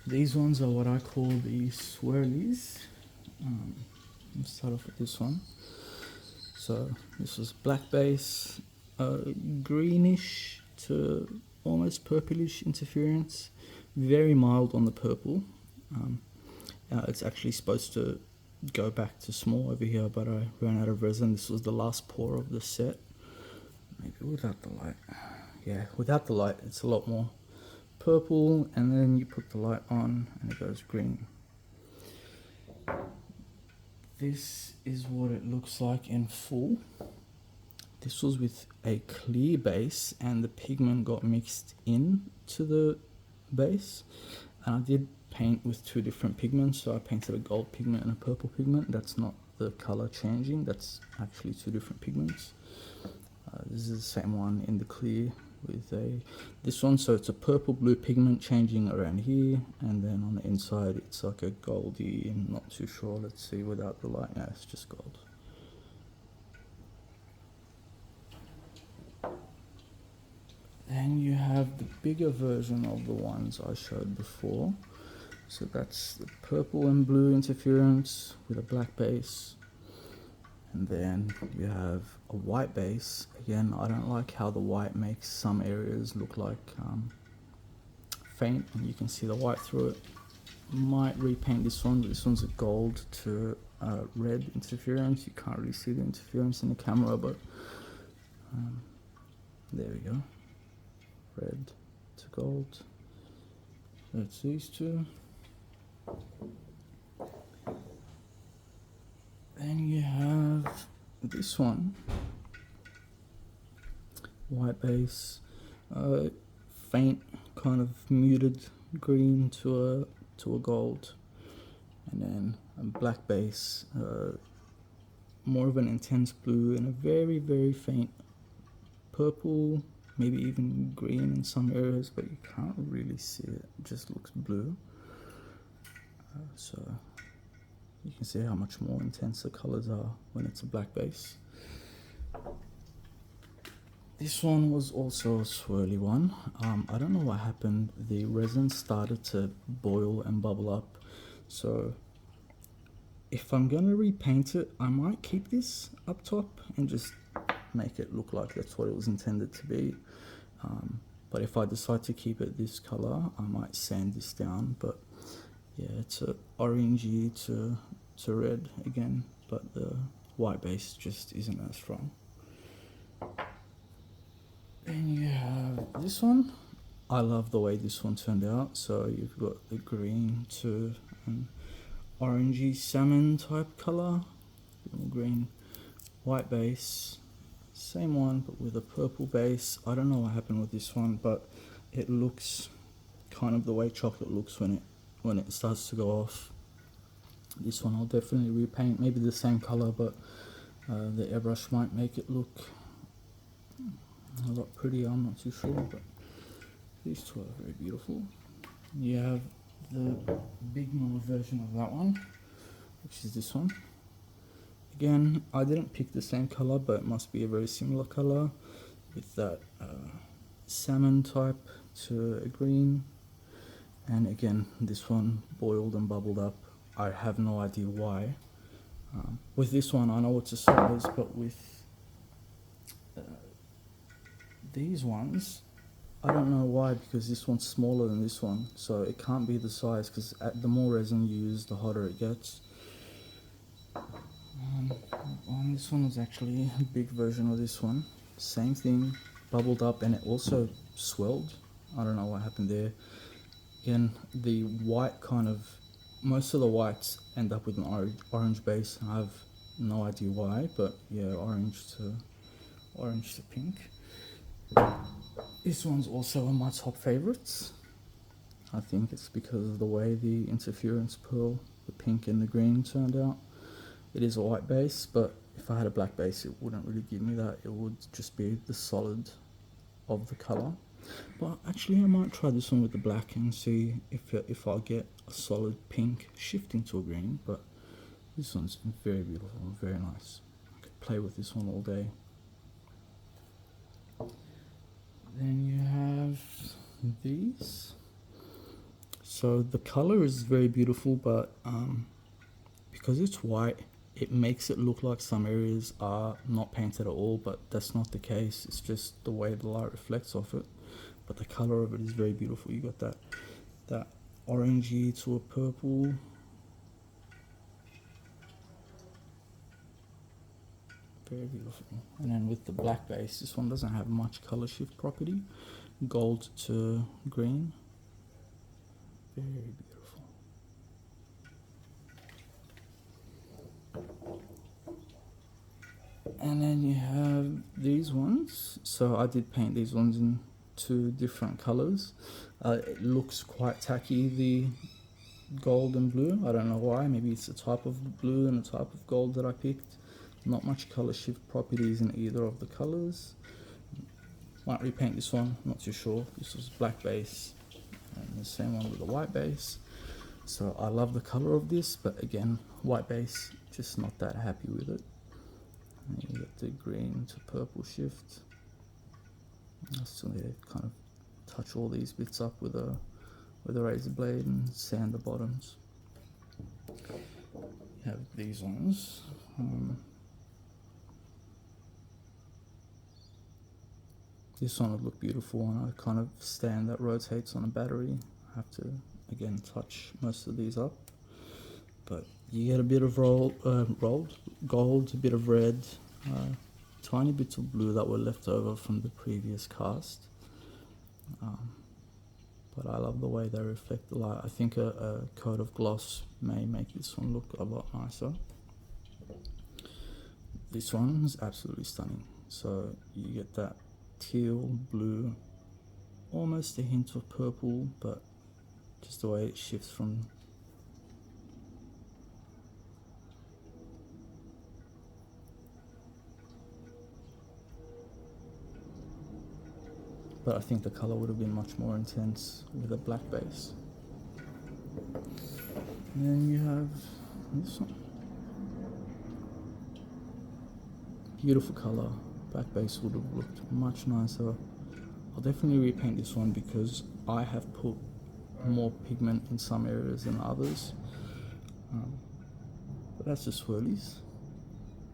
These ones are what I call the swirlies. Let's start off with this one. So this was black base, greenish to almost purplish interference, very mild on the purple. It's actually supposed to go back to small over here, but I ran out of resin. This was the last pour of the set. Maybe without the light. Yeah, without the light it's a lot more purple, and then you put the light on and it goes green. This is what it looks like in full. This was with a clear base and the pigment got mixed in to the base, and I did paint with two different pigments. So I painted a gold pigment and a purple pigment. That's not the color changing, that's actually two different pigments. This is the same one in the clear with this one, so it's a purple blue pigment changing around here, and then on the inside it's like a goldy, I'm not too sure. Let's see without the light. No, it's just gold. Then you have the bigger version of the ones I showed before. So that's the purple and blue interference with a black base. And then you have a white base. Again, I don't like how the white makes some areas look like faint, and you can see the white through it. Might repaint this one, but this one's a gold to red interference. You can't really see the interference in the camera, but there we go. Red to gold. That's these two. Then you have this one, white base, faint kind of muted green to a gold, and then a black base, more of an intense blue and a very faint purple, maybe even green in some areas, but you can't really see it. It just looks blue. So you can see how much more intense the colors are when it's a black base. This one was also a swirly one. I don't know what happened. The resin started to boil and bubble up. So if I'm gonna repaint it, I might keep this up top and just make it look like that's what it was intended to be. But if I decide to keep it this color, I might sand this down. But yeah, it's a orangey to red again, but the white base just isn't as strong. Then you have this one. I love the way this one turned out. So you've got the green to an orangey salmon type color, green, white base, same one but with a purple base. I don't know what happened with this one, but it looks kind of the way chocolate looks when it starts to go off. This one I'll definitely repaint, maybe the same color, but the airbrush might make it look a lot prettier, I'm not too sure, but these two are very beautiful. You have the big more version of that one, which is this one. Again, I didn't pick the same color, but it must be a very similar color with that salmon type to a green. And again, this one boiled and bubbled up. I have no idea why. With this one, I know it's a size, but with these ones, I don't know why, because this one's smaller than this one, so it can't be the size, because the more resin you use, the hotter it gets. This one was actually a big version of this one. Same thing, bubbled up, and it also swelled. I don't know what happened there. Again, the white kind of, most of the whites end up with an orange base. I have no idea why, but yeah, orange to pink. This one's also one of my top favorites. I think it's because of the way the interference pearl, the pink and the green turned out. It is a white base, but if I had a black base, it wouldn't really give me that. It would just be the solid of the color. But actually, I might try this one with the black and see if I get a solid pink shifting to a green. But this one's very beautiful, very nice. I could play with this one all day. Then you have these. So the color is very beautiful, but because it's white, it makes it look like some areas are not painted at all, but that's not the case. It's just the way the light reflects off it. But the color of it is very beautiful. You got that orangey to a purple. Very beautiful. And then with the black base, this one doesn't have much color shift property. Gold to green. Very beautiful. And then you have these ones. So I did paint these ones in 2 different colors. It looks quite tacky, the gold and blue. I don't know why. Maybe it's a type of blue and a type of gold that I picked. Not much color shift properties in either of the colors. Might repaint this one, not too sure. This was black base and the same one with the white base. So I love the color of this, but again, white base, just not that happy with it. And you get the green to purple shift. I still need to kind of touch all these bits up with a razor blade and sand the bottoms. You have these ones. This one would look beautiful on a kind of stand that rotates on a battery. I have to again touch most of these up, but you get a bit of rolled gold, a bit of red, tiny bits of blue that were left over from the previous cast. But I love the way they reflect the light. I think a coat of gloss may make this one look a lot nicer. This one is absolutely stunning. So you get that teal, blue, almost a hint of purple, but just the way it shifts from but I think the color would have been much more intense with a black base. And then you have this one. Beautiful color. Black base would have looked much nicer. I'll definitely repaint this one because I have put more pigment in some areas than others. But that's the swirlies.